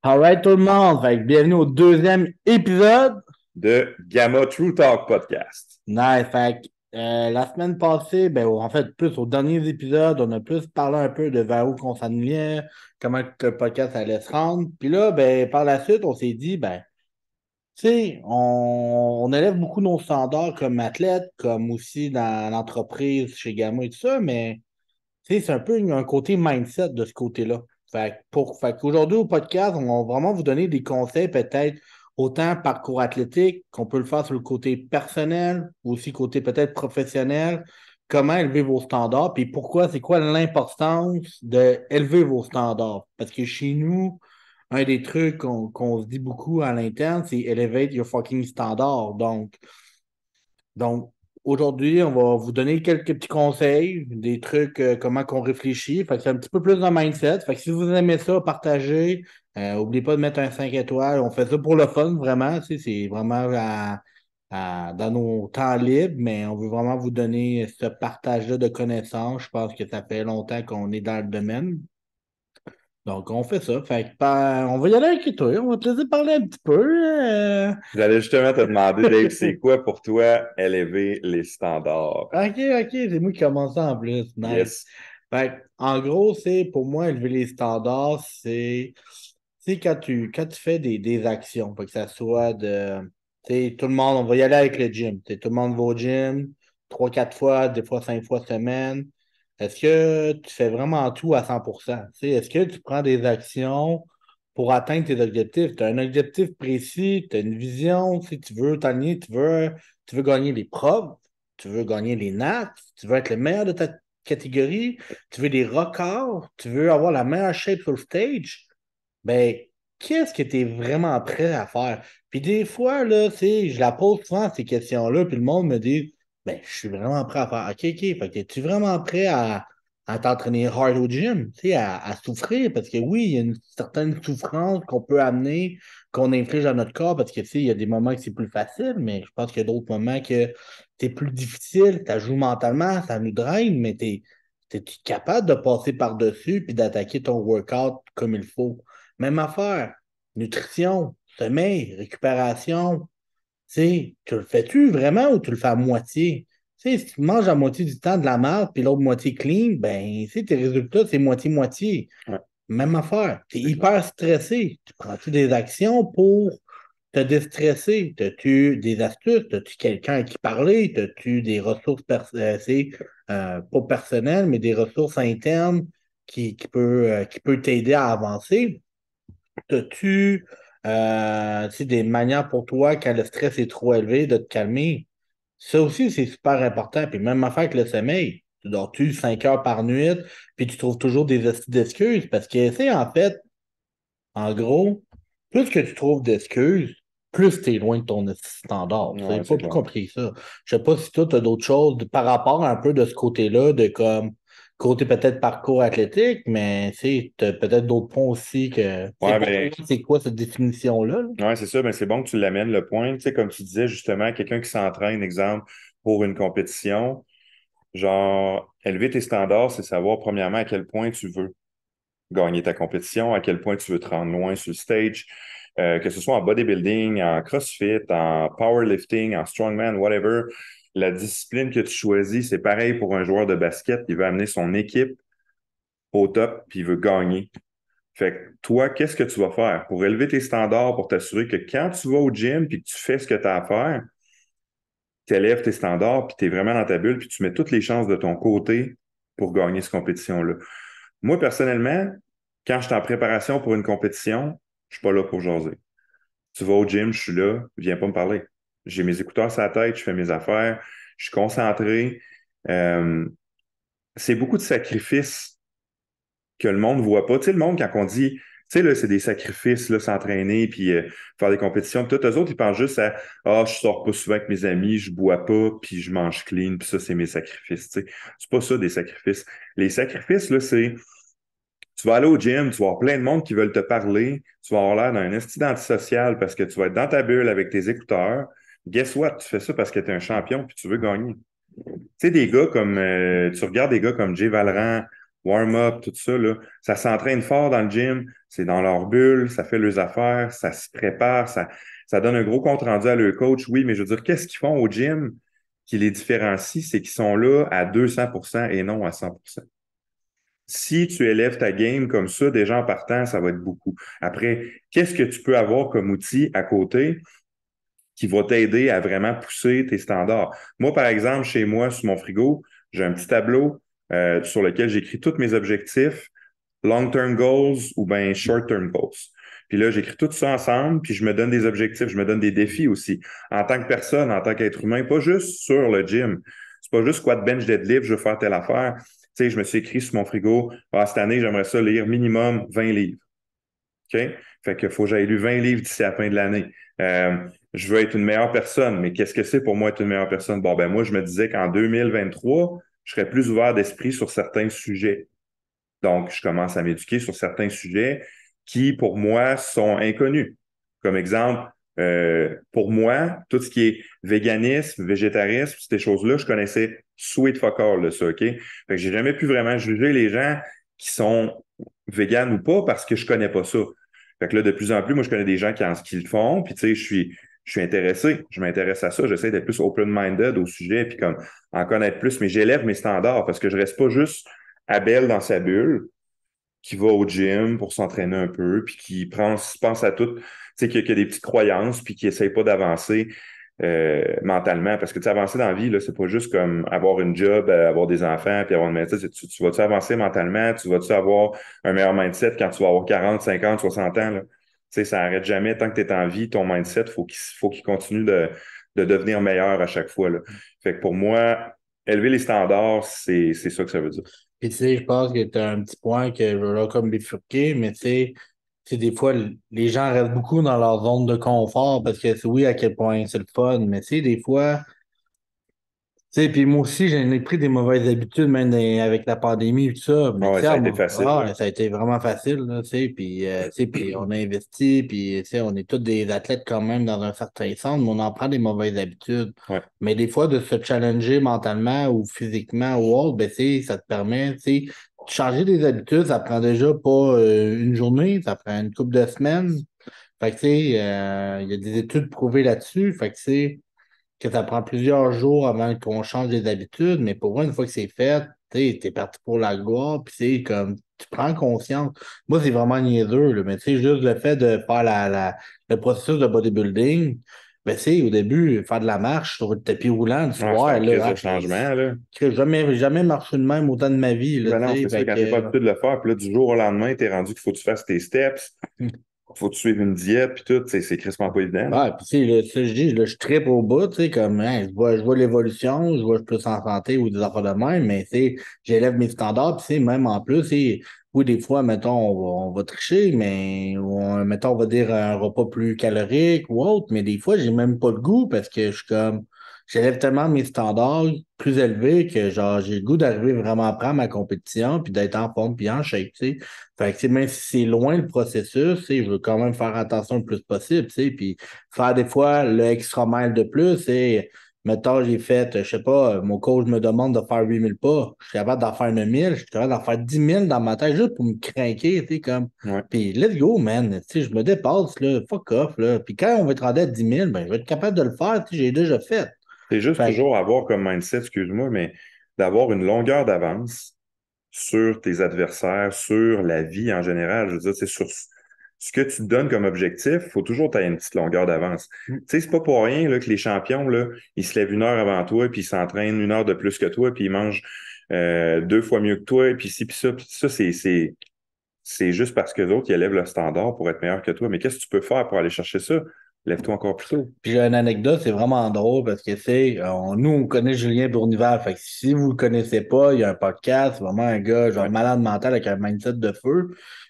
Alright tout le monde, fait que bienvenue au deuxième épisode. De Gamma True Talk Podcast. Nice, fait que, la semaine passée, en fait, plus aux derniers épisodes, on a plus parlé un peu de vers où qu'on s'enlignait, comment que le podcast allait se rendre. Puis là, par la suite, on s'est dit, tu sais, on élève beaucoup nos standards comme athlète, comme aussi dans l'entreprise chez Gamma et tout ça, mais tu sais, c'est un peu un côté mindset de ce côté-là. Fait qu'aujourd'hui, au podcast, on va vraiment vous donner des conseils, peut-être autant parcours athlétique, qu'on peut le faire sur le côté personnel, ou aussi côté peut-être professionnel, comment élever vos standards, puis pourquoi, c'est quoi l'importance d'élever vos standards. Parce que chez nous, un des trucs qu'on se dit beaucoup à l'interne, c'est elevate your fucking standard. Donc, aujourd'hui, on va vous donner quelques petits conseils, des trucs, comment qu'on réfléchit. Fait que c'est un petit peu plus de mindset. Fait que si vous aimez ça, partagez. N'oubliez pas de mettre un 5 étoiles. On fait ça pour le fun, vraiment. Tu sais, c'est vraiment dans nos temps libres, mais on veut vraiment vous donner ce partage-là de connaissances. Je pense que ça fait longtemps qu'on est dans le domaine. Donc, on fait ça. Fait que, on va y aller avec toi. On va te laisser parler un petit peu. J'allais justement te demander, Dave, c'est quoi pour toi élever les standards? OK, c'est moi qui commence ça en plus. Nice. Yes. En gros, c'est pour moi, élever les standards, c'est quand tu fais des actions, que ça soit tu sais, tout le monde, on va y aller avec le gym. Tu sais, tout le monde va au gym 3, 4 fois, des fois 5 fois semaine. Est-ce que tu fais vraiment tout à 100%? Tu sais, est-ce que tu prends des actions pour atteindre tes objectifs? Tu as un objectif précis, tu as une vision, tu sais, tu veux t'aligner, tu veux gagner les profs, tu veux gagner les nattes, tu veux être le meilleur de ta catégorie, tu veux des records, tu veux avoir la meilleure shape sur le stage, ben, qu'est-ce que tu es vraiment prêt à faire? Puis des fois, là, tu sais, je la pose souvent, ces questions-là, puis le monde me dit, je suis vraiment prêt à faire. OK, OK, fait que es-tu vraiment prêt à t'entraîner hard au gym, tu sais, à souffrir? Parce que oui, il y a une certaine souffrance qu'on peut amener, qu'on inflige à notre corps, parce que, tu sais, il y a des moments que c'est plus facile, mais je pense qu'il y a d'autres moments que c'est plus difficile, tu joues mentalement, ça nous draine, mais t'es-tu capable de passer par-dessus puis d'attaquer ton workout comme il faut? Même affaire. Nutrition, sommeil, récupération. Tu sais, tu le fais-tu vraiment ou tu le fais à moitié? Tu sais, si tu manges à moitié du temps de la merde puis l'autre moitié clean, ben, tu sais, tes résultats, c'est moitié-moitié. Ouais, Même affaire. Tu es c'est clair. hyper stressé. Tu prends-tu des actions pour te déstresser? As-tu des astuces? As-tu quelqu'un à qui parler? As-tu des ressources pas personnelles, mais des ressources internes qui peut t'aider à avancer? As-tu tu sais, des manières pour toi, quand le stress est trop élevé, de te calmer? Ça aussi, c'est super important. Puis même affaire que le sommeil. Tu dors-tu 5 heures par nuit, puis tu trouves toujours des excuses. Parce que, tu sais, en fait, en gros, plus que tu trouves d'excuses, plus tu es loin de ton standard. Tu sais, Ouais, pas c'est plus clair. compris ça. Je sais pas si toi, tu as d'autres choses par rapport un peu de ce côté-là, de comme côté peut-être parcours athlétique, mais tu as peut-être d'autres points aussi que. Tu sais, Ouais, pour toi, ben, c'est quoi cette définition-là? Là? ouais, c'est ça, ben, c'est bon que tu l'amènes, le point. Tu sais, comme tu disais, justement, quelqu'un qui s'entraîne, exemple, pour une compétition, genre, élever tes standards, c'est savoir, premièrement, à quel point tu veux gagner ta compétition, à quel point tu veux te rendre loin sur le stage, que ce soit en bodybuilding, en CrossFit, en powerlifting, en strongman, whatever. La discipline que tu choisis, c'est pareil pour un joueur de basket. Il veut amener son équipe au top, puis il veut gagner. Fait que toi, qu'est-ce que tu vas faire pour élever tes standards, pour t'assurer que quand tu vas au gym puis que tu fais ce que tu as à faire, tu élèves tes standards puis tu es vraiment dans ta bulle puis tu mets toutes les chances de ton côté pour gagner cette compétition-là. Moi, personnellement, quand je suis en préparation pour une compétition, je suis pas là pour jaser. Tu vas au gym, je suis là, viens pas me parler. J'ai mes écouteurs sur la tête, je fais mes affaires, je suis concentré. Euh, c'est beaucoup de sacrifices que le monde ne voit pas. Tu sais, le monde, quand on dit, tu sais, là, c'est des sacrifices, là, s'entraîner, puis faire des compétitions. Puis tout, eux autres, ils pensent juste à, ah, je sors pas souvent avec mes amis, je bois pas, puis je mange clean, puis ça, c'est mes sacrifices, tu sais. C'est pas ça, des sacrifices. Les sacrifices, là, c'est, tu vas aller au gym, tu vas avoir plein de monde qui veulent te parler, tu vas avoir l'air d'un esti antisocial parce que tu vas être dans ta bulle avec tes écouteurs. Guess what? Tu fais ça parce que tu es un champion, puis tu veux gagner. Tu sais, des gars comme, tu regardes des gars comme Jay Valran warm-up, tout ça, là, ça s'entraîne fort dans le gym, c'est dans leur bulle, ça fait leurs affaires, ça se prépare, ça donne un gros compte-rendu à leur coach, oui, mais je veux dire, qu'est-ce qu'ils font au gym qui les différencie? C'est qu'ils sont là à 200% et non à 100%. Si tu élèves ta game comme ça, déjà en partant, ça va être beaucoup. Après, qu'est-ce que tu peux avoir comme outil à côté qui va t'aider à vraiment pousser tes standards? Moi, par exemple, chez moi, sur mon frigo, j'ai un petit tableau sur lequel j'écris tous mes objectifs, long-term goals ou bien short-term goals. Puis là, j'écris tout ça ensemble, puis je me donne des objectifs, je me donne des défis aussi. En tant que personne, en tant qu'être humain, pas juste sur le gym. C'est pas juste squat, bench, deadlift, je veux faire telle affaire. Tu sais, je me suis écrit sur mon frigo, cette année, j'aimerais ça lire minimum 20 livres. OK? Fait qu'il faut que j'aille lu 20 livres d'ici à la fin de l'année. Euh, je veux être une meilleure personne, mais qu'est-ce que c'est pour moi être une meilleure personne? Bon, ben moi, je me disais qu'en 2023, je serais plus ouvert d'esprit sur certains sujets. Donc, je commence à m'éduquer sur certains sujets qui, pour moi, sont inconnus. Comme exemple, pour moi, tout ce qui est véganisme, végétarisme, ces choses-là, je connaissais sweet fuck all, là, ça, OK? Fait que j'ai jamais pu vraiment juger les gens qui sont véganes ou pas parce que je connais pas ça. Fait que là, de plus en plus, moi, je connais des gens qui le font, puis tu sais, je suis intéressé, je m'intéresse à ça, j'essaie d'être plus open-minded au sujet, puis comme en connaître plus, mais j'élève mes standards parce que je reste pas juste Abel dans sa bulle, qui va au gym pour s'entraîner un peu, puis qui pense à tout, tu sais, qui a des petites croyances, puis qui essaye pas d'avancer mentalement. Parce que tu sais, avancer dans la vie, là, c'est pas juste comme avoir une job, avoir des enfants, puis avoir une médecin. Tu vas-tu avancer mentalement? Tu vas-tu avoir un meilleur mindset quand tu vas avoir 40, 50, 60 ans, là? Tu sais, ça n'arrête jamais. Tant que tu es en vie, ton mindset, faut qu'il continue de devenir meilleur à chaque fois, là. Fait que pour moi, élever les standards, c'est ça que ça veut dire. Puis, tu sais, je pense que tu as un petit point que je veux là comme bifurquer, mais tu sais, des fois, les gens restent beaucoup dans leur zone de confort parce que oui, à quel point c'est le fun, mais tu sais, des fois, tu sais, puis moi aussi, j'en ai pris des mauvaises habitudes, même avec la pandémie et tout ça. Mais Ah tu ouais, sais, ça a été facile. ça a été vraiment facile, là, tu sais, puis on a investi, puis tu sais, on est tous des athlètes quand même dans un certain sens, mais on en prend des mauvaises habitudes. Ouais. Mais des fois, de se challenger mentalement ou physiquement ou autre, ben, tu sais, ça te permet, tu sais, de changer des habitudes, ça prend déjà pas une journée, ça prend une couple de semaines. Fait que, tu sais, il y a des études prouvées là-dessus. Fait que, tu sais, que ça prend plusieurs jours avant qu'on change des habitudes, mais pour moi, une fois que c'est fait, tu es parti pour la gloire, puis c'est comme, tu prends conscience. Moi, c'est vraiment niaiseux, là, mais tu sais, juste le fait de faire le processus de bodybuilding, ben, tu sais, au début, faire de la marche sur le tapis roulant le Ah, c'est soir, un crise là, de changement, là. que jamais marché de même autant de ma vie, là, Ben tu non, sais, c'est ça, fait quand t'es pas que, habitué de le faire, puis là, du jour au lendemain, t'es rendu qu'il faut que tu fasses tes steps, faut que tu suives une diète, puis tout, c'est crissement pas évident, là. ouais, puis tu sais, là, ça, je dis, là, je trippe au bout, tu sais, comme, hein, je vois l'évolution, je vois plus en santé ou des affaires de même, mais tu sais, j'élève mes standards, puis tu sais, même en plus, tu sais, oui, des fois, mettons, on va tricher, mais, mettons, on va dire un repas plus calorique ou autre, mais des fois, j'ai même pas le goût parce que je suis comme, j'élève tellement mes standards plus élevés que, genre, j'ai le goût d'arriver vraiment à prendre ma compétition, puis d'être en forme, puis en shape, tu sais. Fait que, tu sais, même si c'est loin le processus, tu sais, je veux quand même faire attention le plus possible, tu sais, puis faire des fois le extra mile de plus et mettons, j'ai fait, je sais pas, mon coach me demande de faire 8000 pas. Je suis capable d'en faire 9000, je suis capable d'en faire 10 000 dans ma tête juste pour me craquer, tu sais, comme. Ouais. Puis let's go, man. Tu sais, je me dépasse, là, fuck off, là. Puis quand on va être rendu à 10 000, ben, je vais être capable de le faire, tu sais, j'ai déjà fait. C'est juste Fait toujours avoir comme mindset, excuse-moi, mais d'avoir une longueur d'avance sur tes adversaires, sur la vie en général. Je veux dire, c'est sur ce que tu te donnes comme objectif, il faut toujours que tu aies une petite longueur d'avance. Tu sais, c'est pas pour rien là, que les champions, là, ils se lèvent 1 heure avant toi, puis ils s'entraînent 1 heure de plus que toi, puis ils mangent 2 fois mieux que toi, puis ci, puis ça. Puis ça, c'est juste parce que les autres, ils élèvent le standard pour être meilleurs que toi. Mais qu'est-ce que tu peux faire pour aller chercher ça? Lève-toi encore plus tôt. Puis j'ai une anecdote, c'est vraiment drôle parce que c'est, nous, on connaît Julien Bournival. Fait que si vous le connaissez pas, il y a un podcast, c'est vraiment un gars, genre Ouais. malade mental avec un mindset de feu.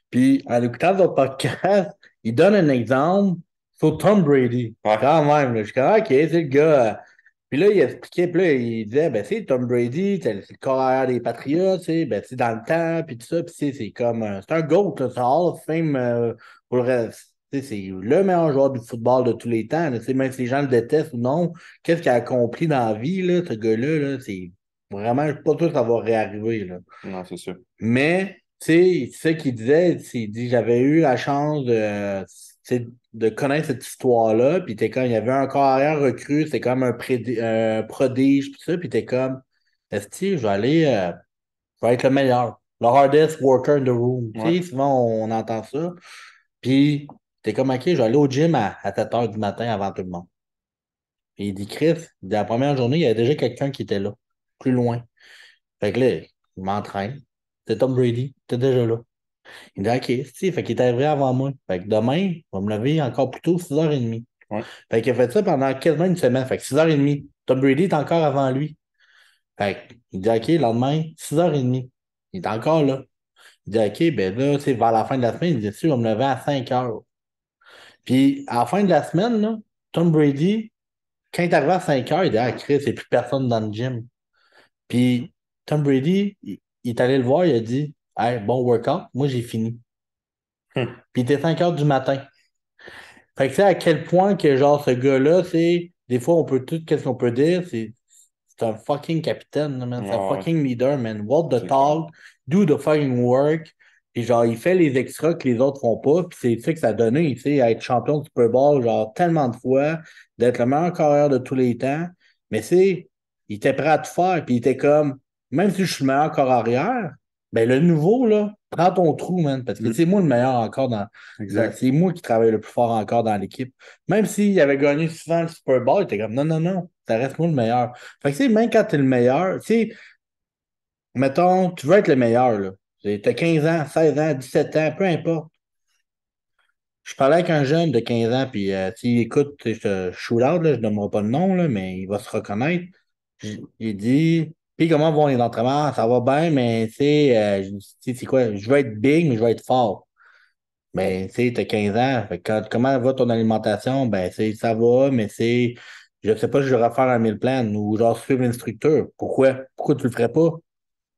Puis en écoutant votre podcast, il donne un exemple sur Tom Brady. Ouais. Quand même, là, je suis comme, OK, c'est le gars. Puis là, il expliquait, puis là, il disait, ben, c'est Tom Brady, c'est le corps arrière des Patriots, tu sais, ben, c'est dans le temps, puis tout ça, puis c'est comme, c'est un GOAT, là, c'est un Hall of Fame pour le reste. Tu sais, c'est le meilleur joueur du football de tous les temps, là, tu sais, même si les gens le détestent ou non, qu'est-ce qu'il a accompli dans la vie, là, ce gars-là, là, c'est Vraiment, je suis pas sûr que ça va réarriver, là. Non, c'est sûr. Mais, tu sais, ce qu'il disait, il dit, j'avais eu la chance tu sais, de connaître cette histoire-là, puis t'es comme, il y avait un corps arrière recru, c'était comme un prodige, puis ça, puis t'es comme, est-ce je vais être le meilleur, le hardest worker in the room. Ouais. Tu sais, souvent, on entend ça. Puis, t'es comme, OK, je vais aller au gym à 7 heures du matin avant tout le monde. Puis il dit, Chris, il dit, la première journée, il y avait déjà quelqu'un qui était là, plus loin. Fait que là, il m'entraîne. C'est Tom Brady, t'es déjà là. Il dit, OK, si, fait qu'il est arrivé avant moi. Fait que demain, il va me lever encore plus tôt, 6h30. Ouais. Fait qu'il a fait ça pendant quasiment une semaine. Fait que 6h30. Tom Brady est encore avant lui. Fait qu'il dit, OK, le lendemain, 6h30. Il est encore là. Il dit, OK, ben là, tu sais, vers la fin de la semaine, il dit, tu vas me lever à 5h. Puis, à la fin de la semaine, là, Tom Brady, quand il est arrivé à 5h, il dit, ah, Chris, il n'y a plus personne dans le gym. Puis, Tom Brady, il est allé le voir, il a dit, hey, bon workout, moi, j'ai fini. Hum. Puis, il était 5h du matin. Fait que tu sais à quel point que genre ce gars-là, c'est. Des fois, on peut tout, qu'est-ce qu'on peut dire? C'est un fucking capitaine, là, man. C'est un Ah ouais, fucking leader, man. Walk the c'est clair. talk, do the fucking work. Puis genre, il fait les extras que les autres font pas. Puis c'est ça que ça a donné, tu sais, à être champion du Super Bowl, genre, tellement de fois, d'être le meilleur carrière de tous les temps. Mais c'est, il était prêt à tout faire. Puis il était comme, même si je suis le meilleur corps arrière, ben le nouveau, là, prends ton trou, man. Parce que Mm. c'est moi le meilleur encore Exact. c'est moi qui travaille le plus fort encore dans l'équipe. Même s'il avait gagné souvent le Super Bowl, il était comme non, non, non, ça reste moi le meilleur. Fait que, tu sais, même quand t'es le meilleur, tu sais, mettons, tu veux être le meilleur, là. T'as 15 ans, 16 ans, 17 ans, peu importe. Je parlais avec un jeune de 15 ans, puis s'il écoute ce shootout, là, je ne donnerai pas le nom, là, mais il va se reconnaître. Il dit, puis comment vont les entraînements? Ça va bien, mais tu sais, c'est quoi? Je veux être big, mais je veux être fort. Ben, tu sais, t'as 15 ans. Fait que comment va ton alimentation? Ben, ça va, mais je sais pas si je vais refaire un meal plan ou genre suivre l'instructeur. Pourquoi? Pourquoi tu le ferais pas?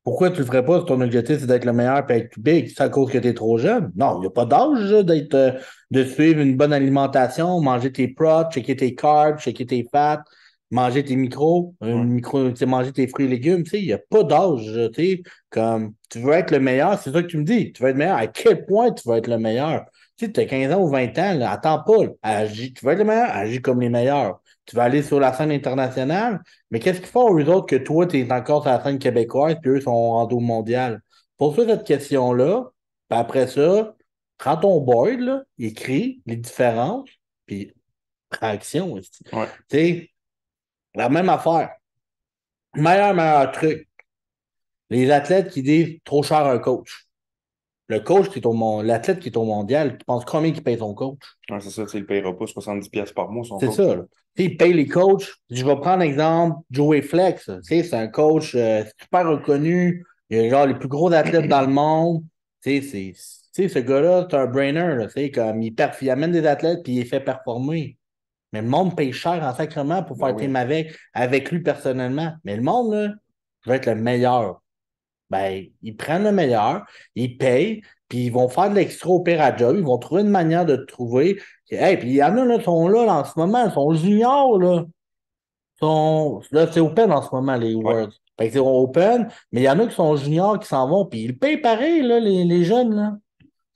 Pourquoi tu le ferais pas si ton objectif c'est d'être le meilleur et être plus big? C'est à cause que tu es trop jeune? Non, il n'y a pas d'âge là, de suivre une bonne alimentation, manger tes protes, checker tes carbs, checker tes fats, manger tes Ouais. tu sais, manger tes fruits et légumes. Tu sais, il n'y a pas d'âge. Tu sais, comme tu veux être le meilleur, c'est ça que tu me dis. Tu veux être meilleur. À quel point tu veux être le meilleur? Tu sais, tu as 15 ans ou 20 ans, là, attends pas. Là. Tu veux être le meilleur? Agis comme les meilleurs. Tu vas aller sur la scène internationale, mais qu'est-ce qu'ils font eux autres que toi, tu es encore sur la scène québécoise, puis eux sont rendus au mondial? Pose-toi cette question-là, puis après ça, prends ton board, là, écris les différences, puis prends action. Tu Ouais. sais, la même affaire. Meilleur truc. Les athlètes qui disent trop cher un coach. Le coach qui est l'athlète qui est au mondial, tu penses combien il paye son coach? Ouais, c'est ça, tu sais, il ne payera pas 70$ par mois, son C'est coach. ça, là. Tu sais, il paye les coachs. Je vais prendre l'exemple Joey Flex. Tu sais, c'est un coach super reconnu. Il a genre les plus gros athlètes dans le monde. Tu sais, ce gars-là, c'est un brainer. Là, tu sais, comme il amène des athlètes puis il les fait performer. Mais le monde paye cher en sacrement pour Ben faire oui. team avec lui personnellement. Mais le monde, là, veut être le meilleur. Ben, ils prennent le meilleur, ils payent, puis ils vont faire de l'extra au pire à job, ils vont trouver une manière de te trouver. Hey, puis il y en a, là, sont là, en ce moment, ils sont juniors, là. Là, c'est open en ce moment, les Ouais. Worlds. Fait que c'est open, mais il y en a qui sont juniors qui s'en vont, puis ils payent pareil, là, les jeunes, là.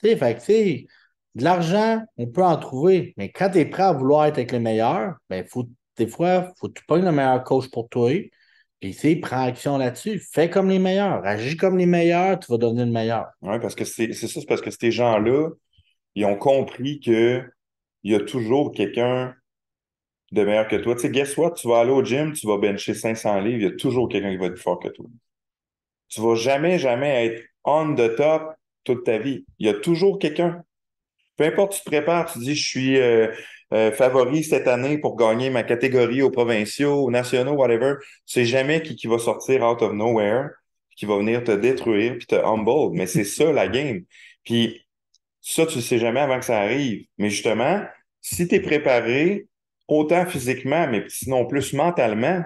Tu sais, fait que, tu sais, de l'argent, on peut en trouver, mais quand tu es prêt à vouloir être avec les meilleurs, ben, des fois, faut que tu pognes le meilleur coach pour toi, puis, tu sais, prends action là-dessus. Fais comme les meilleurs, agis comme les meilleurs, tu vas devenir le meilleur. Ouais, parce que c'est ça, c'est parce que ces gens-là, ils ont compris que il y a toujours quelqu'un de meilleur que toi. Tu sais, guess what? Tu vas aller au gym, tu vas bencher 500 livres, il y a toujours quelqu'un qui va être plus fort que toi. Tu vas jamais, jamais être on the top toute ta vie. Il y a toujours quelqu'un. Peu importe, tu te prépares, tu dis, je suis favori cette année pour gagner ma catégorie aux provinciaux, aux nationaux, whatever. Tu sais jamais qui va sortir out of nowhere, qui va venir te détruire, puis te humble. Mais c'est ça, la game. Puis ça, tu le sais jamais avant que ça arrive. Mais justement, si tu es préparé, autant physiquement, mais sinon plus mentalement,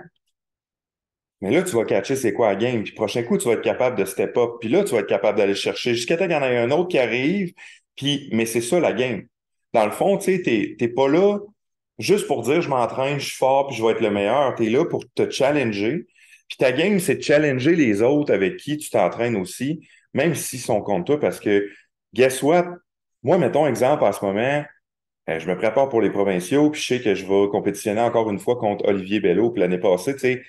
mais là, tu vas catcher c'est quoi la game. Puis prochain coup, tu vas être capable de step up. Puis là, tu vas être capable d'aller chercher jusqu'à temps qu'il y en ait un autre qui arrive. Puis, mais c'est ça la game. Dans le fond, tu sais, t'es pas là juste pour dire je m'entraîne, je suis fort, puis je vais être le meilleur. Tu es là pour te challenger. Puis ta game, c'est de challenger les autres avec qui tu t'entraînes aussi, même s'ils sont contre toi, parce que, guess what? Moi, mettons exemple en ce moment, je me prépare pour les provinciaux, puis je sais que je vais compétitionner encore une fois contre Olivier Belleau. Puis l'année passée, tu sais,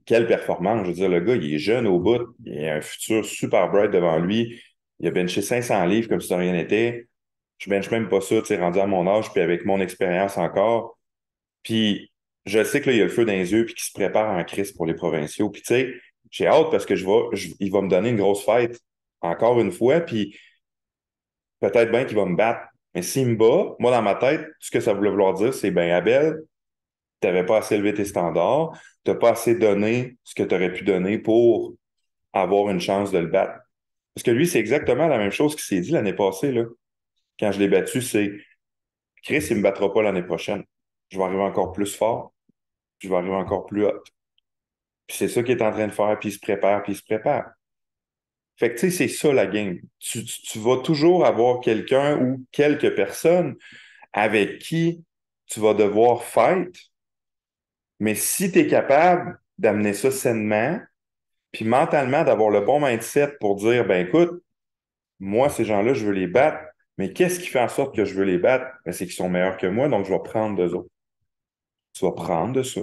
quelle performance. Je veux dire, le gars, il est jeune au bout, il a un futur super bright devant lui. Il a benché 500 livres comme si de rien n'était. Je benche même pas ça, tu sais, rendu à mon âge, puis avec mon expérience encore. Puis je sais que là, il a le feu dans les yeux, puis qu'il se prépare en crise pour les provinciaux. Puis tu sais, j'ai hâte parce que il va me donner une grosse fête encore une fois, puis peut-être bien qu'il va me battre. Mais s'il me bat, moi, dans ma tête, ce que ça voulait vouloir dire, c'est, ben, Abel, tu n'avais pas assez élevé tes standards, tu n'as pas assez donné ce que tu aurais pu donner pour avoir une chance de le battre. Parce que lui, c'est exactement la même chose qu'il s'est dit l'année passée, là. Quand je l'ai battu, c'est Chris, il ne me battra pas l'année prochaine. Je vais arriver encore plus fort, je vais arriver encore plus haut. Puis c'est ça qu'il est en train de faire, puis il se prépare, puis il se prépare. Fait que tu sais, c'est ça la game. Tu vas toujours avoir quelqu'un ou quelques personnes avec qui tu vas devoir fight, mais si tu es capable d'amener ça sainement, puis mentalement d'avoir le bon mindset pour dire, ben écoute, moi, ces gens-là, je veux les battre, mais qu'est-ce qui fait en sorte que je veux les battre? Ben, c'est qu'ils sont meilleurs que moi, donc je vais prendre d'eux autres. Tu vas prendre de ça,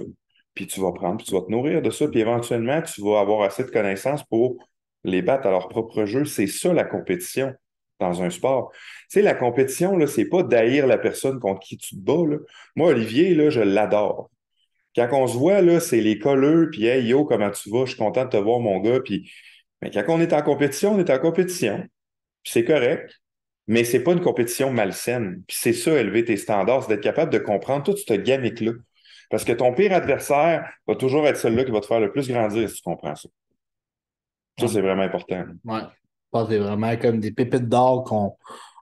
puis tu vas prendre, puis tu vas te nourrir de ça, puis éventuellement, tu vas avoir assez de connaissances pour les battre à leur propre jeu. C'est ça la compétition dans un sport. Tu sais, la compétition, là, c'est pas d'haïr la personne contre qui tu te bats, là. Moi, Olivier, là, je l'adore. Quand on se voit, là, c'est les colleux, puis hey, yo, comment tu vas? Je suis content de te voir, mon gars. Puis, mais quand on est en compétition, on est en compétition. Puis c'est correct. Mais c'est pas une compétition malsaine. Puis c'est ça, élever tes standards, c'est d'être capable de comprendre toute cette gamique-là. Parce que ton pire adversaire va toujours être celui-là qui va te faire le plus grandir si tu comprends ça. Ça, Ouais. c'est vraiment important. Ouais. Je pense que c'est vraiment comme des pépites d'or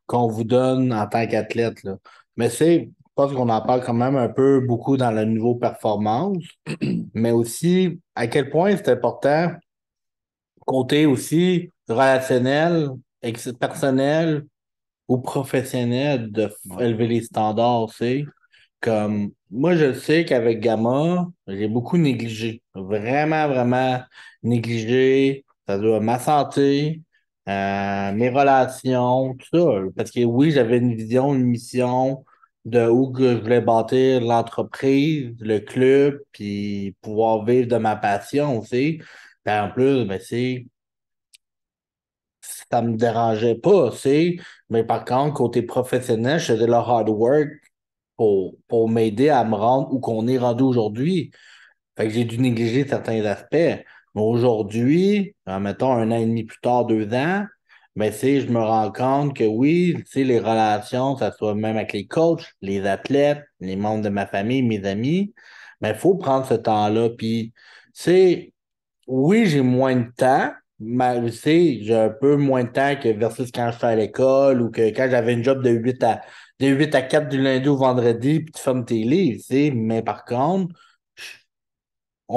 qu'on vous donne en tant qu'athlète, là. Mais je pense qu'on en parle quand même un peu beaucoup dans le niveau performance, mais aussi à quel point c'est important, côté aussi relationnel, personnel ou professionnel, de Ouais. élever les standards, tu sais. Comme moi, je sais qu'avec Gamma, j'ai beaucoup négligé. Vraiment, vraiment négligé. Ça doit ma santé, mes relations, tout ça. Parce que oui, j'avais une vision, une mission de où que je voulais bâtir l'entreprise, le club, puis pouvoir vivre de ma passion aussi. Puis en plus, ben, ça me dérangeait pas, mais par contre, côté professionnel, je faisais le hard work pour m'aider à me rendre où qu'on est rendu aujourd'hui. Fait que j'ai dû négliger certains aspects. Mais aujourd'hui, mettons un an et demi plus tard, 2 ans, je me rends compte que oui, les relations, ça soit même avec les coachs, les athlètes, les membres de ma famille, mes amis, mais il faut prendre ce temps-là. Puis, oui, j'ai moins de temps, mais j'ai un peu moins de temps que versus quand je suis à l'école ou que quand j'avais une job de 8 à 4 du lundi au vendredi, puis tu fermes tes livres, mais par contre, je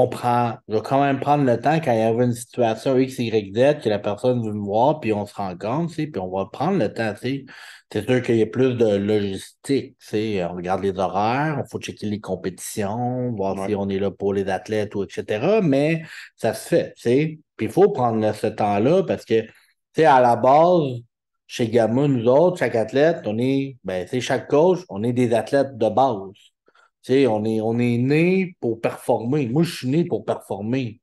vais quand même prendre le temps quand il y avait une situation X, Y, Z, que la personne veut me voir, puis on se rencontre, puis on va prendre le temps, tu sais. C'est sûr qu'il y a plus de logistique, tu sais. On regarde les horaires, il faut checker les compétitions, voir si Ouais. on est là pour les athlètes ou etc. Mais ça se fait, tu sais. Puis il faut prendre ce temps-là parce que, tu sais, à la base, chez Gamma, nous autres, chaque athlète, tu sais, chaque coach, on est des athlètes de base. Tu sais, on est né pour performer. Moi, je suis né pour performer.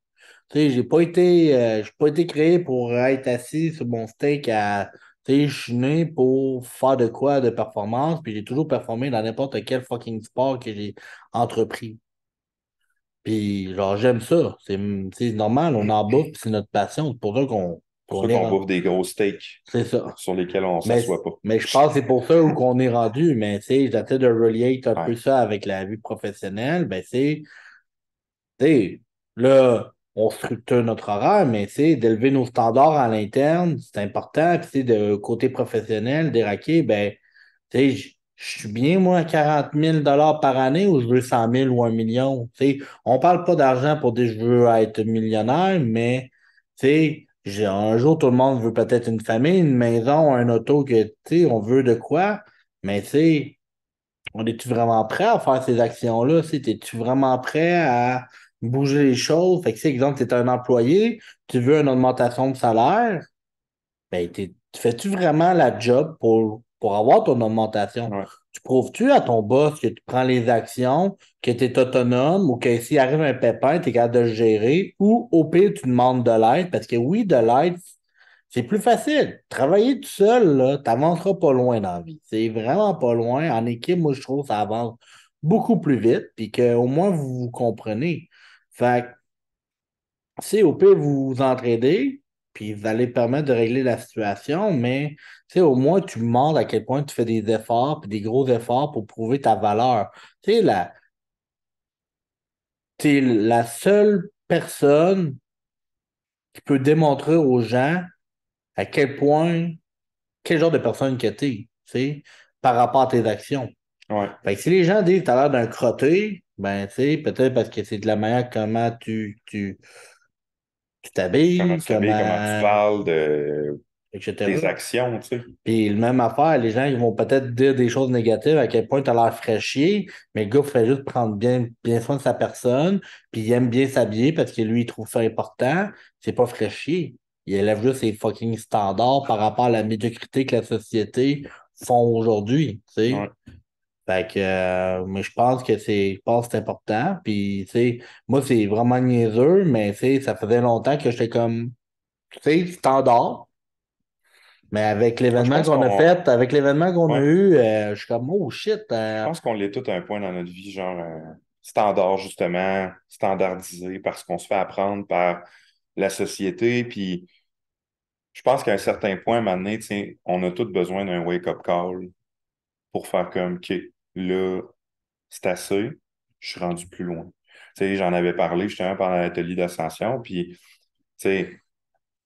Tu sais, j'ai pas été créé pour être assis sur mon steak tu sais, je suis né pour faire de quoi de performance, puis j'ai toujours performé dans n'importe quel fucking sport que j'ai entrepris. Puis, genre, j'aime ça. C'est normal, on en bouffe, puis c'est notre passion. C'est pour ça Pour qu'on ça est qu'on bouffe des gros steaks C'est ça. sur lesquels on Mais, s'assoit pas. mais je pense que c'est pour ça où qu'on est rendu. Mais, tu sais, j'essaie de relier un Ouais. peu ça avec la vie professionnelle. Tu sais, là, on structure notre horaire, mais d'élever nos standards à l'interne, c'est important. Puis, de côté professionnel, dire, OK, ben, tu sais, je suis bien, moi, à 40 000 $ par année ou je veux 100 000 ou 1 million. Tu sais, on parle pas d'argent pour dire je veux être millionnaire, mais, tu sais, un jour, tout le monde veut peut-être une famille, une maison, un auto que, tu sais, on veut de quoi, mais, tu sais, on est-tu vraiment prêt à faire ces actions-là? Es-tu vraiment prêt à bouger les choses. Fait que si, exemple, tu es un employé, tu veux une augmentation de salaire, ben, fais-tu vraiment la job pour avoir ton augmentation? Ouais, Tu prouves-tu à ton boss que tu prends les actions, que tu es autonome ou que s'il arrive un pépin, tu es capable de le gérer ou au pire, tu demandes de l'aide parce que oui, de l'aide, c'est plus facile. Travailler tout seul, là, tu n'avanceras pas loin dans la vie. C'est vraiment pas loin. En équipe, moi, je trouve que ça avance beaucoup plus vite puis qu'au moins, vous vous comprenez. Fait que, si au pire, vous vous entraidez, puis vous allez permettre de régler la situation, mais tu sais, au moins, tu montres à quel point tu fais des efforts, puis des gros efforts pour prouver ta valeur. Tu sais, t'es la seule personne qui peut démontrer aux gens à quel point, quel genre de personne que t'es, tu sais, par rapport à tes actions. ouais. Fait que si les gens disent que t'as l'air d'un crotté, ben, tu sais, peut-être parce que c'est de la manière comment tu Comment t'habilles, tu t'habilles, comment tu comment, parles de tes etc. actions, tu sais. Puis, le même affaire, les gens ils vont peut-être dire des choses négatives à quel point tu as l'air fraîchier, mais le gars fait juste prendre bien soin de sa personne, puis il aime bien s'habiller parce que lui, il trouve ça important. C'est pas fraîchier. Il élève juste ses fucking standards par rapport à la médiocrité que la société font aujourd'hui, tu sais. Ouais. Fait que, mais je pense que c'est important. Puis, tu sais, moi, c'est vraiment niaiseux, mais tu sais, ça faisait longtemps que j'étais comme, tu sais, standard. Mais avec Moi, je l'événement pense qu'on a qu'on fait, avec l'événement qu'on a ouais, eu, je suis comme, oh shit. je pense qu'on l'est tout à un point dans notre vie, genre standard, justement, standardisé parce qu'on se fait apprendre par la société. Puis je pense qu'à un certain point, maintenant, tu sais, on a tous besoin d'un wake-up call pour faire comme, OK, là, c'est assez, je suis rendu plus loin. Tu sais, j'en avais parlé justement pendant l'atelier d'ascension, puis, tu sais,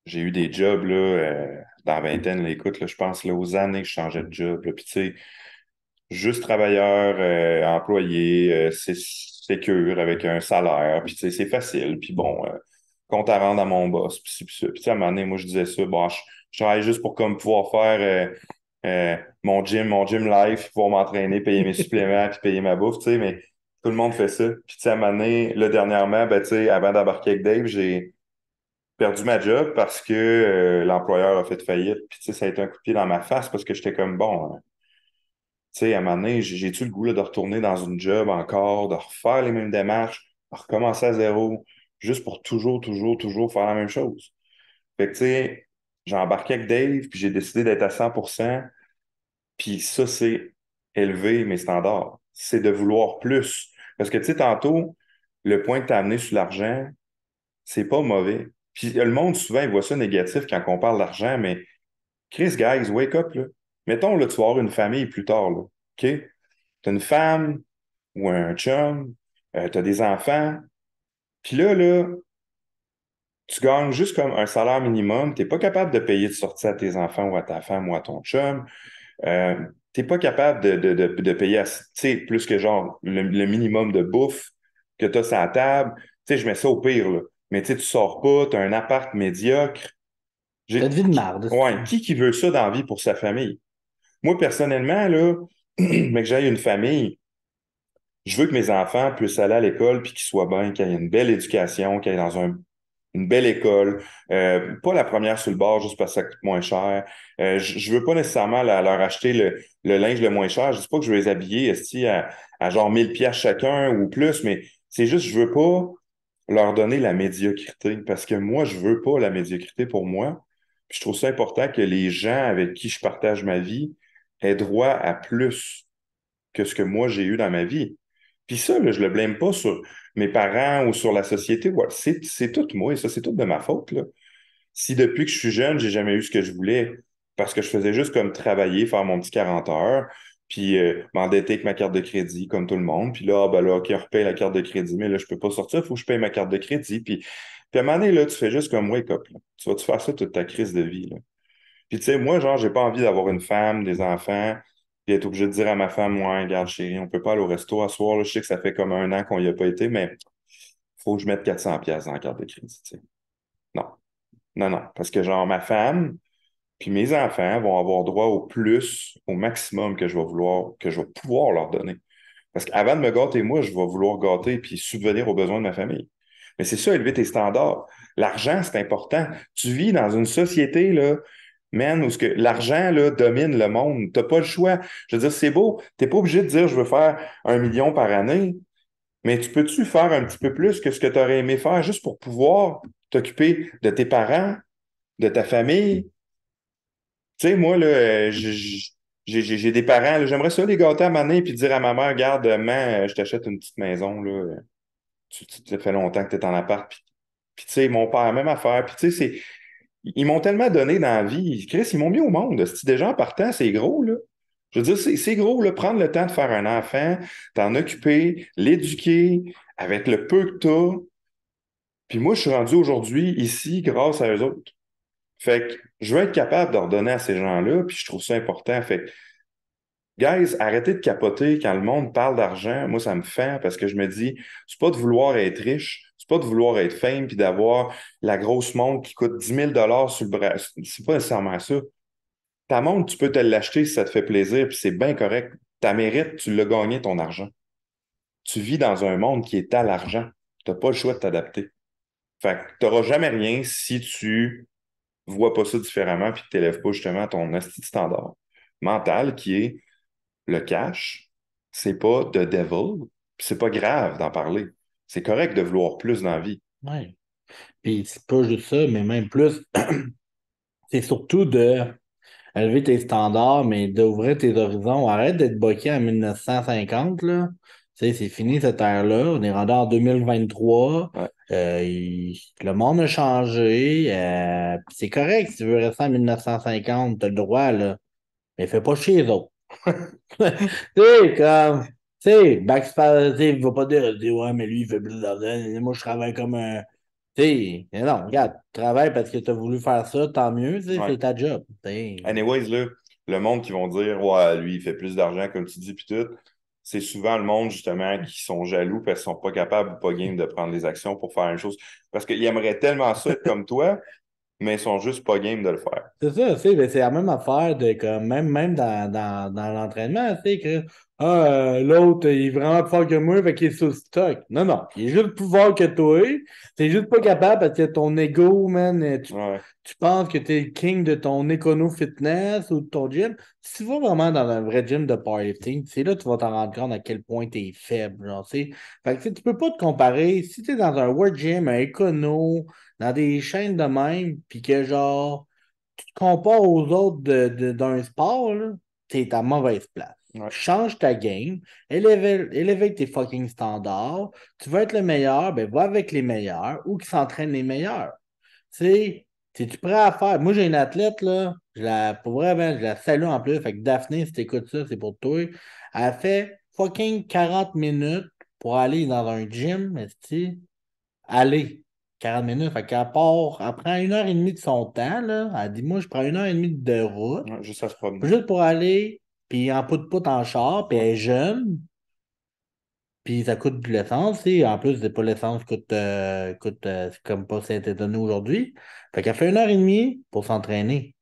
j'ai eu des jobs, là, dans la vingtaine, là, écoute, là, je pense, là, aux années que je changeais de job, là, puis, tu sais, juste travailleur, employé, c'est sécure avec un salaire, puis, tu sais, c'est facile, puis bon, compte à rendre à mon boss, puis, ci, puis ça. Puis, tu sais, à un moment donné, moi, je disais ça, bon, je travaille juste pour comme pouvoir faire mon gym life, pouvoir m'entraîner, payer mes suppléments, puis payer ma bouffe, tu sais, mais tout le monde fait ça. Puis, tu sais, à un moment donné, là, dernièrement, ben, tu sais, avant d'embarquer avec Dave, j'ai perdu ma job parce que l'employeur a fait faillite. Puis, tu sais, ça a été un coup de pied dans ma face parce que j'étais comme, bon, tu sais, à un moment donné, j'ai-tu le goût là, de retourner dans une job encore, de refaire les mêmes démarches, de recommencer à zéro, juste pour toujours, toujours, toujours faire la même chose. Fait que, tu sais, j'ai embarqué avec Dave, puis j'ai décidé d'être à 100%. Puis ça, c'est élever mes standards. C'est de vouloir plus. Parce que, tu sais, tantôt, le point que tu as amené sur l'argent, c'est pas mauvais. Puis le monde, souvent, il voit ça négatif quand on parle d'argent, mais Chris, guys, wake up, là. Mettons, là, tu vas avoir une famille plus tard, là. OK? T'as une femme ou un chum, t'as des enfants, puis là, tu gagnes juste comme un salaire minimum, t'es pas capable de payer de sortie à tes enfants ou à ta femme ou à ton chum. Euh, T'es pas capable de payer tu sais, plus que genre le minimum de bouffe que tu as sur la table. Tu sais, je mets ça au pire, là. Mais tu sais, tu sors pas, tu as un appart médiocre. T'as une vie de marde, Ouais, c'est-tu? qui veut ça dans la vie pour sa famille? Moi, personnellement, là, mais que j'aille une famille, je veux que mes enfants puissent aller à l'école puis qu'ils soient bien, qu'ils aient une belle éducation, qu'ils aient dans une belle école. Pas la première sur le bord juste parce que ça coûte moins cher. Je veux pas nécessairement leur acheter le linge le moins cher. Je dis pas que je veux les habiller esti, à genre 1000 pièces chacun ou plus, mais c'est juste je veux pas leur donner la médiocrité parce que moi, je veux pas la médiocrité pour moi. Puis je trouve ça important que les gens avec qui je partage ma vie aient droit à plus que ce que moi j'ai eu dans ma vie. Puis ça, là, je le blâme pas sur mes parents ou sur la société. Ouais, c'est tout moi, et ça, c'est tout de ma faute, là. Si depuis que je suis jeune, j'ai jamais eu ce que je voulais, parce que je faisais juste comme travailler, faire mon petit 40 heures, puis m'endetter avec ma carte de crédit, comme tout le monde. Puis là, ah, ben là, OK, on repaye la carte de crédit, mais là, je peux pas sortir, il faut que je paye ma carte de crédit. Puis à un moment donné, là, tu fais juste comme wake up, là. Tu vas-tu faire ça toute ta crise de vie, là. Puis tu sais, moi, genre, j'ai pas envie d'avoir une femme, des enfants, puis être obligé de dire à ma femme, ouais, regarde, chérie, on peut pas aller au resto à soir, là. Je sais que ça fait comme un an qu'on y a pas été, mais faut que je mette 400 pièces dans la carte de crédit, tu sais. Non, non, non. Parce que, genre, ma femme, puis mes enfants vont avoir droit au plus, au maximum que je vais vouloir, que je vais pouvoir leur donner. Parce qu'avant de me gâter, moi, je vais vouloir gâter puis subvenir aux besoins de ma famille. Mais c'est ça, élever tes standards. L'argent, c'est important. Tu vis dans une société, là, man, où ce que l'argent, là, domine le monde. T'as pas le choix. Je veux dire, c'est beau. T'es pas obligé de dire, je veux faire 1 million par année, mais tu peux-tu faire un petit peu plus que ce que tu aurais aimé faire juste pour pouvoir t'occuper de tes parents, de ta famille? Tu sais, moi, là, j'ai des parents, là, j'aimerais ça les gâter à ma main puis dire à ma mère, regarde, maman, je t'achète une petite maison, là. Ça fait longtemps que tu es en appart. Puis, tu sais, mon père, même affaire. Puis, tu sais, ils m'ont tellement donné dans la vie. Chris, ils m'ont mis au monde. Si déjà en partant, c'est gros, là. Je veux dire, c'est gros, là, prendre le temps de faire un enfant, t'en occuper, l'éduquer avec le peu que t'as. Puis moi, je suis rendu aujourd'hui ici grâce à eux autres. Fait que je veux être capable de redonner à ces gens-là, puis je trouve ça important. Fait que, guys, arrêtez de capoter quand le monde parle d'argent. Moi, ça me fait parce que je me dis, c'est pas de vouloir être riche, c'est pas de vouloir être fame puis d'avoir la grosse montre qui coûte 10 000 sur le bras. C'est pas nécessairement ça. Ta montre, tu peux te l'acheter si ça te fait plaisir, puis c'est bien correct. Ta mérite, tu l'as gagné ton argent. Tu vis dans un monde qui est à l'argent. Tu n'as pas le choix de t'adapter. Fait que tu n'auras jamais rien si tu vois pas ça différemment puis que tu n'élèves pas justement ton asti de standard mental qui est le cash. C'est pas de devil, puis c'est pas grave d'en parler. C'est correct de vouloir plus dans la vie. Ouais. Puis c'est pas juste ça, mais même plus, c'est surtout de élever tes standards, mais d'ouvrir tes horizons. Arrête d'être bloqué en 1950, là. Tu sais, c'est fini cette ère-là. On est rendu en 2023. Ouais. Le monde a changé. Puis c'est correct si tu veux rester en 1950, t'as le droit, là. Mais fais pas chier les autres. Tu sais, comme, tu sais, Backspell, tu sais, il va pas dire, ouais, mais lui, il fait plus d'argent. Moi, je travaille comme un. Tu sais, mais non, regarde, tu travailles parce que tu as voulu faire ça, tant mieux, tu sais, Ouais. c'est ta job. Tu sais. Anyways, là, le monde qui vont dire, ouais, lui, il fait plus d'argent, comme tu dis, puis tout, c'est souvent le monde, justement, qui sont jaloux parce qu'ils sont pas capables ou pas game de prendre les actions pour faire une chose. Parce qu'ils aimeraient tellement ça être comme toi, mais ils sont juste pas game de le faire. C'est ça, tu sais, ben, c'est la même affaire de comme même dans l'entraînement, tu sais, que l'autre, il est vraiment plus fort que moi, fait qu'il est sous le stock. Non, non, il est juste plus fort que toi. T'es juste pas capable parce que ton ego, man, Ouais, tu penses que t'es le king de ton écono-fitness ou de ton gym. Si tu vas vraiment dans un vrai gym de powerlifting, c'est là que tu vas t'en rendre compte à quel point t'es faible, genre, tu sais. Fait que tu sais, tu peux pas te comparer. Si t'es dans un world gym, un écono, dans des chaînes de même, puis que genre tu te compares aux autres d'un sport, là, t'es à mauvaise place. ouais, Change ta game, élève tes fucking standards. Tu veux être le meilleur, ben va avec les meilleurs ou qui s'entraînent les meilleurs. Tu sais, es-tu prêt à faire? Moi, j'ai une athlète, là, pour vrai, ben, je la salue en plus. Fait que Daphné, si t'écoutes ça, c'est pour toi. Elle fait fucking 40 minutes pour aller dans un gym, aller 40 minutes. Fait qu'elle part, elle prend 1 heure et demie de son temps, là. Elle dit, moi, je prends 1 heure et demie de route, ouais, juste à se promener. juste pour aller, puis en pout-pout en char, puis Ouais, elle est jeune, puis ça coûte de l'essence, tu sais. En plus, c'est pas l'essence c'est comme pas ça a été donné aujourd'hui. Fait qu'elle fait 1 heure et demie pour s'entraîner.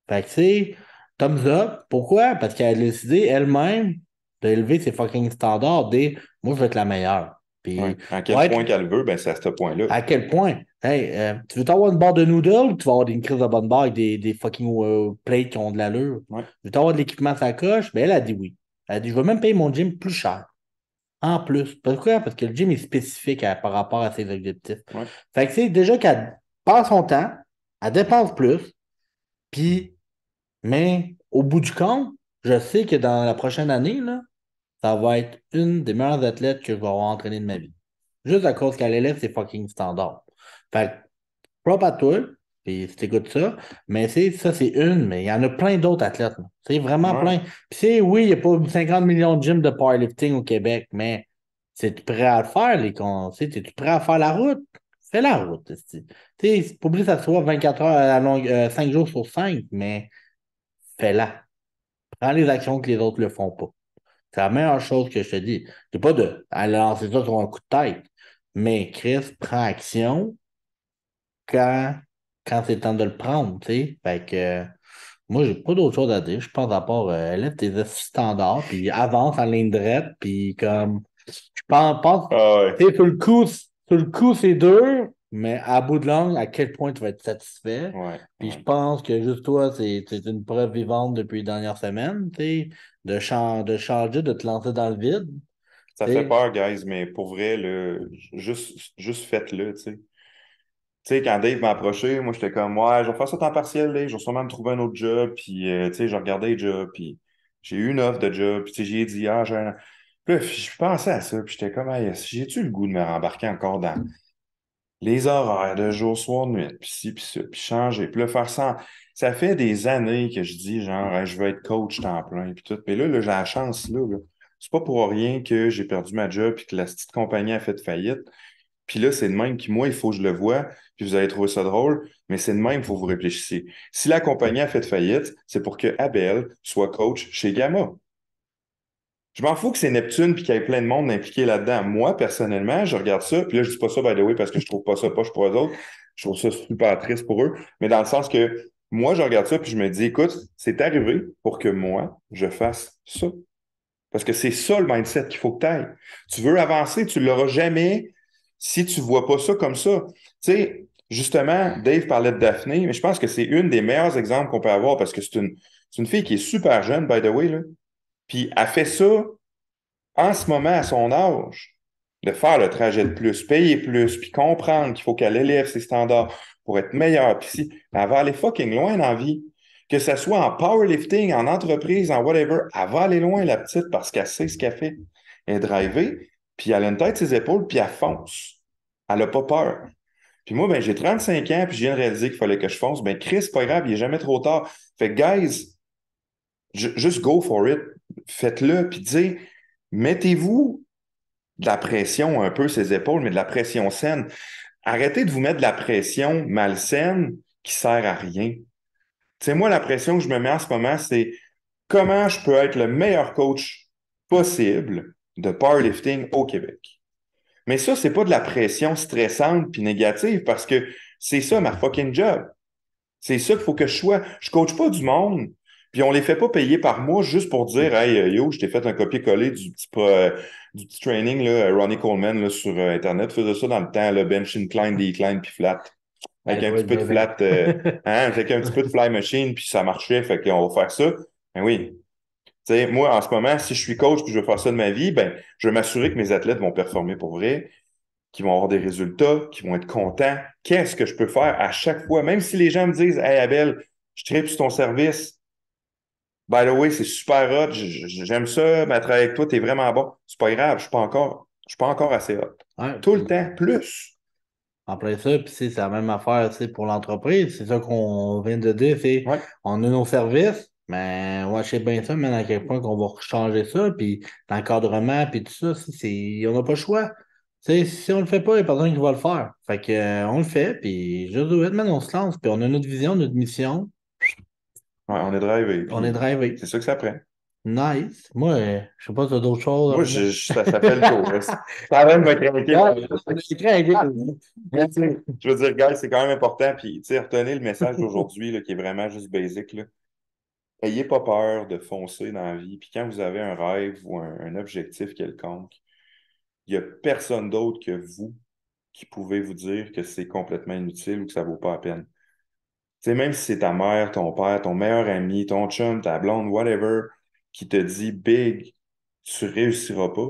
Fait que, c'est thumbs up. Pourquoi? Parce qu'elle a décidé elle-même d'élever ses fucking standards des, moi, je veux être la meilleure. ouais. Puis, À pour quel être point qu'elle veut, ben c'est à ce point-là. à quel point? Hey, tu veux t'avoir une barre de noodles ou tu vas avoir une crise de bonne barre avec des fucking plates qui ont de l'allure? Ouais, Tu veux t'avoir de l'équipement à sa coche? Ben, elle a dit oui. Elle a dit, je vais même payer mon gym plus cher. En plus. Pourquoi? Parce que le gym est spécifique par rapport à ses objectifs. ouais, Fait que c'est déjà qu'elle passe son temps, elle dépense plus, puis, mais au bout du compte, je sais que dans la prochaine année, là, ça va être une des meilleures athlètes que je vais avoir entraîné de ma vie. Juste à cause qu'elle élève ses fucking standards. Fait que, propre à toi, puis si t'écoutes ça, mais ça, c'est une, mais il y en a plein d'autres athlètes. C'est vraiment ouais. plein. Puis oui, il n'y a pas 50 millions de gyms de powerlifting au Québec, mais c'est-tu prêt à le faire, es-tu prêt à faire la route? Fais la route. C'est pas obligé que ça soit 24 heures à la longue, 5 jours sur 5, mais fais-la. Prends les actions que les autres ne le font pas. C'est la meilleure chose que je te dis. C'est pas de aller lancer ça sur un coup de tête. Mais Chris, prends action quand, quand c'est temps de le prendre, tu sais. Fait que moi, j'ai pas d'autre chose à dire. Je pense à part élève tes standards, puis avance en ligne droite, puis comme je pense Ah ouais. tu sais, sur le coup, Sur le coup, c'est dur, mais à bout de langue, à quel point tu vas être satisfait? Ouais, Puis je ouais. pense que juste toi, c'est une preuve vivante depuis les dernières semaines, tu sais, de changer, de te lancer dans le vide. Ça Tu fait sais. peur, guys, mais pour vrai, là, juste faites-le, tu sais. Tu sais, quand Dave m'a approché, moi, j'étais comme, ouais, je vais faire ça temps partiel, Dave, je vais sûrement me trouver un autre job, puis, tu sais, je regardais les jobs, puis j'ai eu une offre de job, puis, tu sais, j'ai dit, ah, j'ai un... Puis là, je pensais à ça, puis j'étais comme, hey, j'ai-tu le goût de me rembarquer encore dans les horaires de jour, soir, nuit, puis ci, puis ça, puis changer, puis là, faire ça, ça fait des années que je dis, genre, hey, je veux être coach temps plein, puis tout, mais là, j'ai la chance, là. C'est pas pour rien que j'ai perdu ma job, puis que la petite compagnie a fait faillite. Puis là, c'est de même que moi, il faut que je le vois, puis vous allez trouver ça drôle, mais c'est de même, il faut vous réfléchir. Si la compagnie a fait faillite, c'est pour que Abel soit coach chez Gamma. Je m'en fous que c'est Neptune puis qu'il y ait plein de monde impliqué là-dedans. Moi, personnellement, je regarde ça, puis là, je dis pas ça, by the way, parce que je trouve pas ça poche pour eux autres. Je trouve ça super triste pour eux, mais dans le sens que moi, je regarde ça, puis je me dis, écoute, c'est arrivé pour que moi, je fasse ça. Parce que c'est ça le mindset qu'il faut que tu ailles. Tu veux avancer, tu ne l'auras jamais si tu ne vois pas ça comme ça. Tu sais, justement, Dave parlait de Daphné, mais je pense que c'est une des meilleurs exemples qu'on peut avoir parce que c'est une fille qui est super jeune, by the way, là. Puis elle fait ça en ce moment à son âge, de faire le trajet de plus, payer plus, puis comprendre qu'il faut qu'elle élève ses standards pour être meilleure. Puis si elle va aller fucking loin dans la vie, que ce soit en powerlifting, en entreprise, en whatever, elle va aller loin, la petite, parce qu'elle sait ce qu'elle fait. Elle est drivée, puis elle a une tête sur ses épaules, puis elle fonce. Elle n'a pas peur. Puis moi, ben, j'ai 35 ans, puis je viens de réaliser qu'il fallait que je fonce. Ben, Chris, c'est pas grave, il n'est jamais trop tard. Fait que, guys, juste go for it. Faites-le, puis dis, mettez-vous de la pression un peu ses épaules, mais de la pression saine. Arrêtez de vous mettre de la pression malsaine qui sert à rien. Tu sais, moi, la pression que je me mets en ce moment, c'est comment je peux être le meilleur coach possible de powerlifting au Québec. Mais ça, c'est pas de la pression stressante puis négative parce que c'est ça ma fucking job. C'est ça qu'il faut que je sois. Je coach pas du monde, puis on les fait pas payer par mois juste pour dire hey yo, je t'ai fait un copier-coller du petit training là, Ronnie Coleman là, sur Internet faisait ça dans le temps, le bench incline, decline, puis flat. Ben, Avec je un vais petit être peu de bien, bien. flat, avec un petit peu de fly machine, puis ça marchait, fait qu'on va faire ça. Ben oui. Tu sais, moi, en ce moment, si je suis coach puis je veux faire ça de ma vie, ben, je vais m'assurer que mes athlètes vont performer pour vrai, qui vont avoir des résultats, qui vont être contents. Qu'est-ce que je peux faire à chaque fois? Même si les gens me disent, hey Abel, je tripe sur ton service. By the way, c'est super hot. J'aime ça, mais travailler avec toi, t'es vraiment bon. C'est pas grave, je suis pas encore assez hot. Ouais, Tout le puis temps, plus. en plein ça, puis c'est la même affaire, pour l'entreprise. C'est ça qu'on vient de dire, Ouais, on a nos services, mais ouais, je sais bien ça, mais à quel point qu'on va changer ça, puis l'encadrement, puis tout ça, on n'a pas le choix. Si on le fait pas, il n'y a personne qui va le faire. Fait que, on le fait, puis juste maintenant, on se lance, puis on a notre vision, notre mission, ouais, on est drivé, on est puis drivé. c'est ça que ça prend. Nice. Moi, je sais pas si tu as d'autres choses à Moi, remettre. ça fait le tour. Là. Ça va me craquer. C'est très agréable. Mais, tu sais, je veux dire, gars, c'est quand même important. Puis, tu sais, retenez le message d'aujourd'hui, là, qui est vraiment juste basic, là. Ayez pas peur de foncer dans la vie. Puis quand vous avez un rêve ou un objectif quelconque, il n'y a personne d'autre que vous qui pouvez vous dire que c'est complètement inutile ou que ça vaut pas la peine. Tu sais, même si c'est ta mère, ton père, ton meilleur ami, ton chum, ta blonde, whatever, qui te dit big, tu réussiras pas,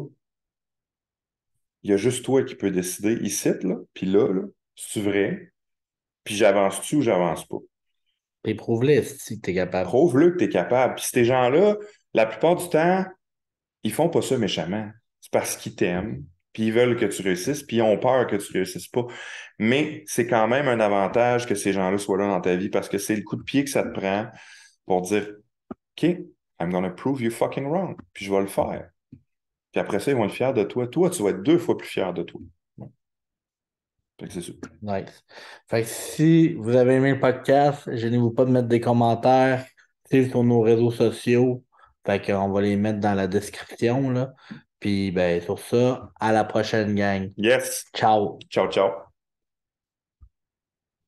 il y a juste toi qui peux décider ici, là, puis là, c'est vrai, puis j'avance-tu ou j'avance pas. Puis prouve-le si tu es capable. Prouve-le que tu es capable. Puis ces gens-là, la plupart du temps, ils font pas ça méchamment. C'est parce qu'ils t'aiment, puis ils veulent que tu réussisses, puis ils ont peur que tu réussisses pas. Mais c'est quand même un avantage que ces gens-là soient là dans ta vie parce que c'est le coup de pied que ça te prend pour dire, OK, I'm gonna prove you fucking wrong, puis je vais le faire. Puis après ça, ils vont être fiers de toi. Toi, tu vas être 2 fois plus fier de toi. Fait que c'est ça. Nice. Fait que si vous avez aimé le podcast, gênez-vous pas de mettre des commentaires, sur nos réseaux sociaux. Fait qu'on va les mettre dans la description, là. Puis, ben, sur ça, à la prochaine, gang. Yes. Ciao. Ciao, ciao.